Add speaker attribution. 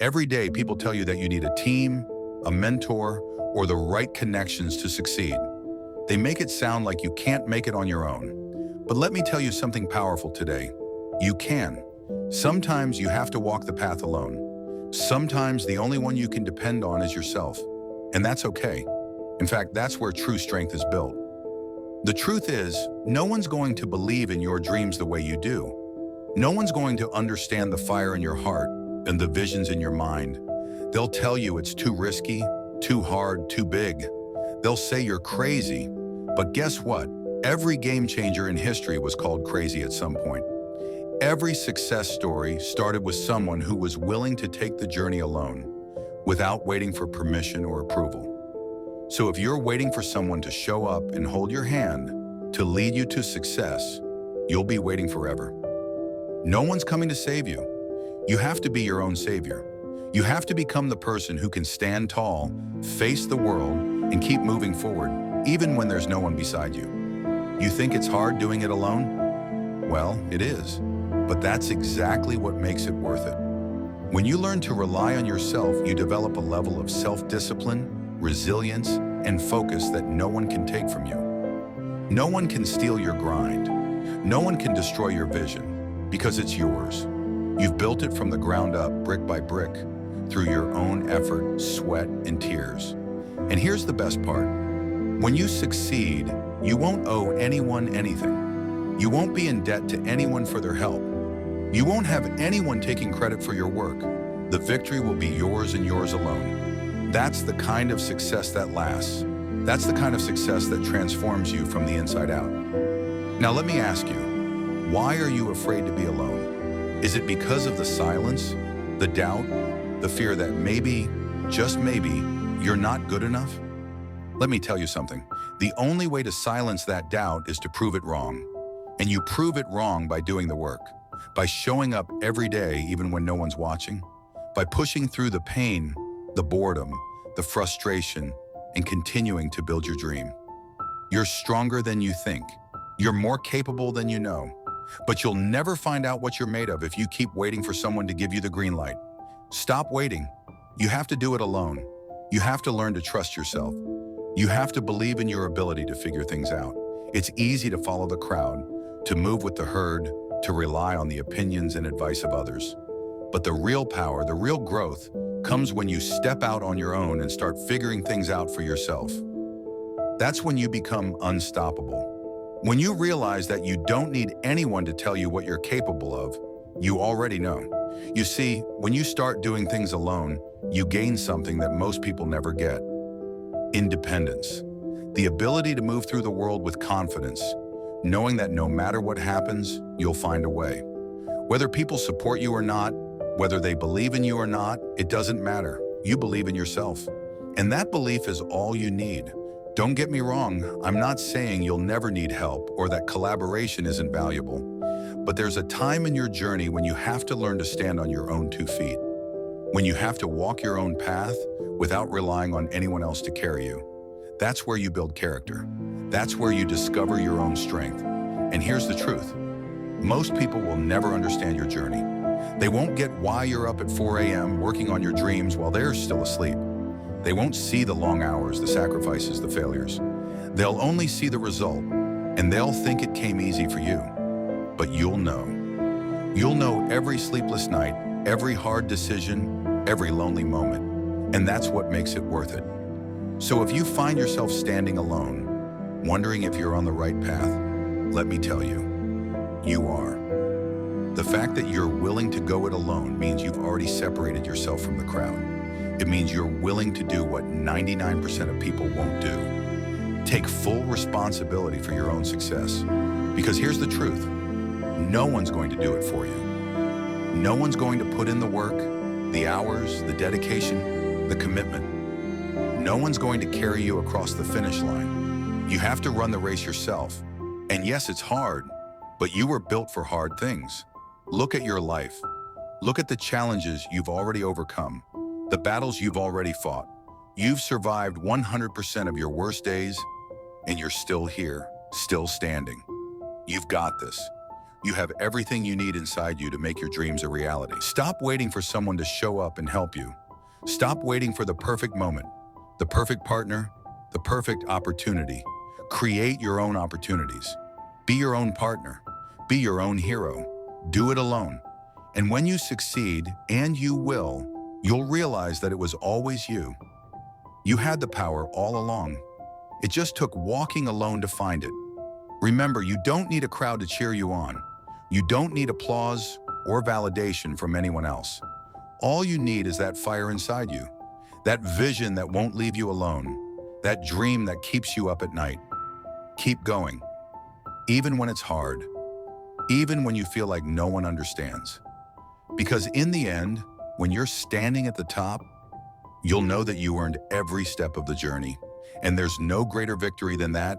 Speaker 1: Every day, people tell you that you need a team, a mentor, or the right connections to succeed. They make it sound like you can't make it on your own. But let me tell you something powerful today. You can. Sometimes you have to walk the path alone. Sometimes the only one you can depend on is yourself. And that's okay. In fact, that's where true strength is built. The truth is, no one's going to believe in your dreams the way you do. No one's going to understand the fire in your heart and the visions in your mind. They'll tell you it's too risky, too hard, too big. They'll say you're crazy. But guess what? Every game changer in history was called crazy at some point. Every success story started with someone who was willing to take the journey alone, without waiting for permission or approval. So if you're waiting for someone to show up and hold your hand to lead you to success, you'll be waiting forever. No one's coming to save you. You have to be your own savior. You have to become the person who can stand tall, face the world, and keep moving forward, even when there's no one beside you. You think it's hard doing it alone? Well, it is. But that's exactly what makes it worth it. When you learn to rely on yourself, you develop a level of self-discipline, resilience, and focus that no one can take from you. No one can steal your grind. No one can destroy your vision, because it's yours. You've built it from the ground up, brick by brick, through your own effort, sweat, and tears. And here's the best part. When you succeed, you won't owe anyone anything. You won't be in debt to anyone for their help. You won't have anyone taking credit for your work. The victory will be yours and yours alone. That's the kind of success that lasts. That's the kind of success that transforms you from the inside out. Now let me ask you, why are you afraid to be alone? Is it because of the silence, the doubt, the fear that maybe, just maybe, you're not good enough? Let me tell you something. The only way to silence that doubt is to prove it wrong. And you prove it wrong by doing the work, by showing up every day even when no one's watching, by pushing through the pain, the boredom, the frustration, and continuing to build your dream. You're stronger than you think. You're more capable than you know. But you'll never find out what you're made of if you keep waiting for someone to give you the green light. Stop waiting. You have to do it alone. You have to learn to trust yourself. You have to believe in your ability to figure things out. It's easy to follow the crowd, to move with the herd, to rely on the opinions and advice of others. But the real power, the real growth, comes when you step out on your own and start figuring things out for yourself. That's when you become unstoppable. When you realize that you don't need anyone to tell you what you're capable of, you already know. You see, when you start doing things alone, you gain something that most people never get. Independence. The ability to move through the world with confidence, knowing that no matter what happens, you'll find a way. Whether people support you or not, whether they believe in you or not, it doesn't matter. You believe in yourself. And that belief is all you need. Don't get me wrong, I'm not saying you'll never need help or that collaboration isn't valuable. But there's a time in your journey when you have to learn to stand on your own 2 feet. When you have to walk your own path without relying on anyone else to carry you. That's where you build character. That's where you discover your own strength. And here's the truth. Most people will never understand your journey. They won't get why you're up at 4 a.m. working on your dreams while they're still asleep. They won't see the long hours, the sacrifices, the failures. They'll only see the result, and they'll think it came easy for you. But you'll know. You'll know every sleepless night, every hard decision, every lonely moment. And that's what makes it worth it. So if you find yourself standing alone, wondering if you're on the right path, let me tell you, you are. The fact that you're willing to go it alone means you've already separated yourself from the crowd. It means you're willing to do what 99% of people won't do. Take full responsibility for your own success. Because here's the truth. No one's going to do it for you. No one's going to put in the work, the hours, the dedication, the commitment. No one's going to carry you across the finish line. You have to run the race yourself. And yes, it's hard, but you were built for hard things. Look at your life. Look at the challenges you've already overcome, the battles you've already fought. You've survived 100% of your worst days, and you're still here, still standing. You've got this. You have everything you need inside you to make your dreams a reality. Stop waiting for someone to show up and help you. Stop waiting for the perfect moment, the perfect partner, the perfect opportunity. Create your own opportunities. Be your own partner. Be your own hero. Do it alone. And when you succeed, and you will, you'll realize that it was always you. You had the power all along. It just took walking alone to find it. Remember, you don't need a crowd to cheer you on. You don't need applause or validation from anyone else. All you need is that fire inside you, that vision that won't leave you alone, that dream that keeps you up at night. Keep going, even when it's hard, even when you feel like no one understands. Because in the end, when you're standing at the top, you'll know that you earned every step of the journey. And there's no greater victory than that